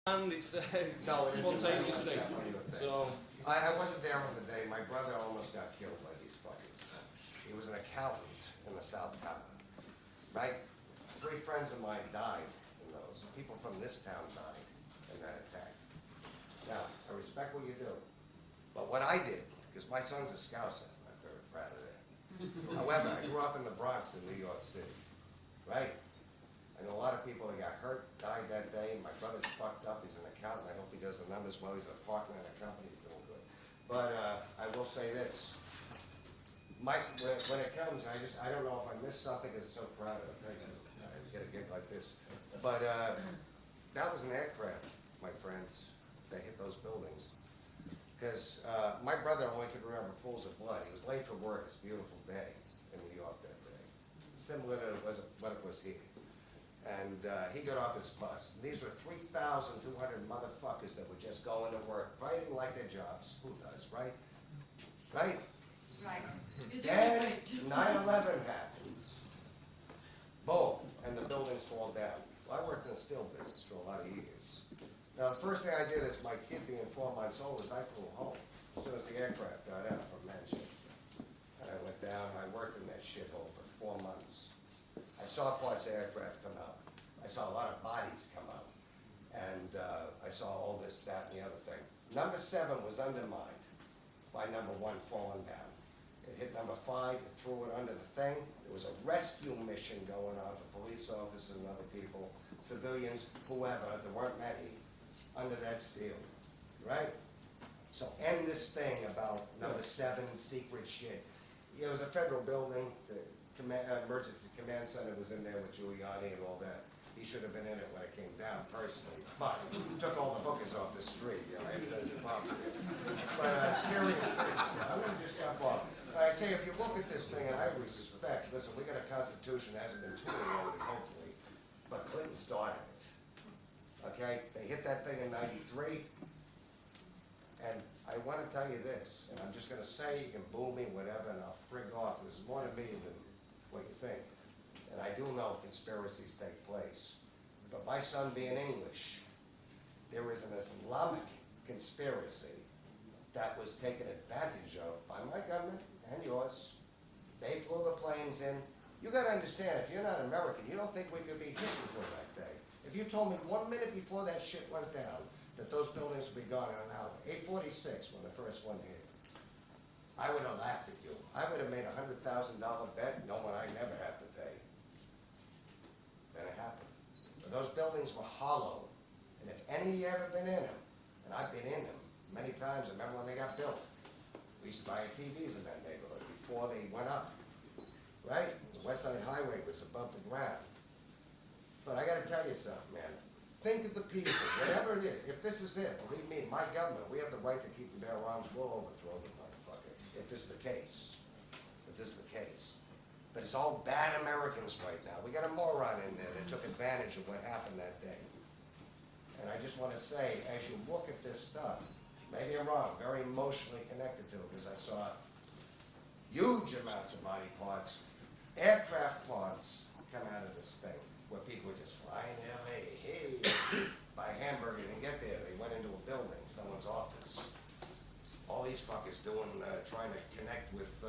And it's No, it isn't. spontaneous thing. So, I wasn't there on the day. My brother almost got killed by these fuckers. He was an accountant in the South Tower, right? 3 friends of mine died in those. People from this town died in that attack. Now, I respect what you do, but what I did, because my son's a Scouser, I'm very proud of that. However, I grew up in the Bronx in New York City, right? I know a lot of people that got hurt, died that day. My brother's fucked up. He's an accountant. I hope he does the numbers well. He's a partner in a company. He's doing good. But I will say this. When it comes, I don't know if I missed something because I'm so proud of it. I get a gig like this. But that was an aircraft, my friends, that hit those buildings. Because my brother only could remember pools of blood. He was late for work. It's a beautiful day in New York that day. Similar to what it was here. And he got off his bus. These were 3,200 motherfuckers that were just going to work. Probably didn't like their jobs. Who does, right? Right? Right. Then 9/11 happens. Boom, and the buildings fall down. Well, I worked in the steel business for a lot of years. Now, the first thing I did is my kid being 4 months old is I flew home as soon as the aircraft got out from Manchester. And I went down and I worked in that shithole for 4 months. I saw parts of aircraft come out. I saw a lot of bodies come out. And I saw all this, that, and the other thing. Number 7 was undermined by number 1 falling down. It hit number 5, it threw it under the thing. There was a rescue mission going on for police officers and other people, civilians, whoever, there weren't many, under that steel, right? So end this thing about number 7, secret shit. It was a federal building, the emergency command center was in there with Giuliani and all that. He should have been in it when it came down personally, but he took all the hookers off the street, you know, there's a problem. But serious business, I'm gonna just jump off. But I say, if you look at this thing, and I respect, listen, we got a constitution that hasn't been too eroded, hopefully, but Clinton started it, okay? They hit that thing in '93, and I wanna tell you this, and I'm just gonna say, you can boo me, whatever, and I'll frig off. This is more to me than what you think. And I do know conspiracies take place. But my son being English, there is an Islamic conspiracy that was taken advantage of by my government and yours. They flew the planes in. You gotta understand, if you're not American, you don't think we could be hit until that day. If you told me 1 minute before that shit went down, that those buildings would be gone in an hour, 8:46 when the first one hit, I would have laughed at you. I would have made a $100,000 bet knowing I never have to pay. Then it happened. But those buildings were hollow. And if any of you ever been in them, and I've been in them many times, I remember when they got built. We used to buy TVs in that neighborhood before they went up. Right? The West Side Highway was above the ground. But I gotta tell you something, man. Think of the people, whatever it is. If this is it, believe me, my government, we have the right to keep and bear arms. We'll overthrow the motherfucker if this is the case. If this is the case. But it's all bad Americans right now. We got a moron in there that took advantage of what happened that day. And I just want to say, as you look at this stuff, maybe I'm wrong, very emotionally connected to it, because I saw huge amounts of body parts, aircraft parts come out of this thing, where people were just flying LA, hey, buy a hamburger, didn't get there, they went into a building, someone's office. All these fuckers doing, trying to connect with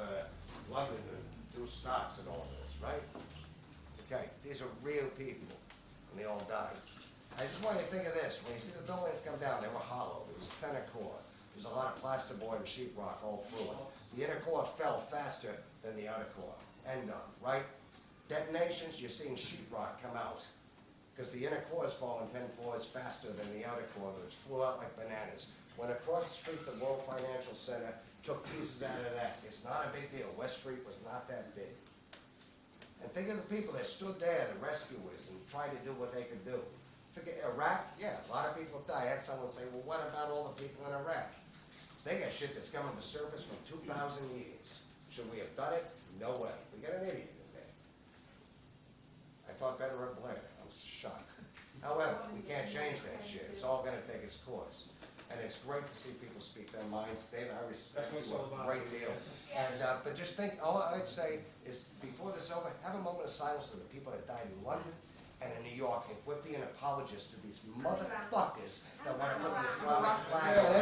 London and do stocks and all this, right? Okay, these are real people, and they all died. I just want you to think of this. When you see the buildings come down, they were hollow. There was a center core. There's a lot of plasterboard and sheetrock all through it. The inner core fell faster than the outer core. End of, right? Detonations, you're seeing sheetrock come out. Because the inner core is falling 10 floors faster than the outer core, which flew out like bananas. Went across the street, the World Financial Center took pieces out of that. It's not a big deal. West Street was not that big. And think of the people that stood there, the rescuers, and tried to do what they could do. Forget Iraq, yeah, a lot of people have died. I had someone say, well, what about all the people in Iraq? They got shit that's coming to the surface from 2,000 years. Should we have done it? No way. We got an idiot in there. I thought better of Blair. I'm shocked. However, we can't change that shit. It's all going to take its course. And it's great to see people speak their minds. David, I respect you a great deal. And but just think, all I'd say is, before this is over, have a moment of silence for the people that died in London, and in New York, and quit being apologists to these motherfuckers that wanna put the Islamic flag on the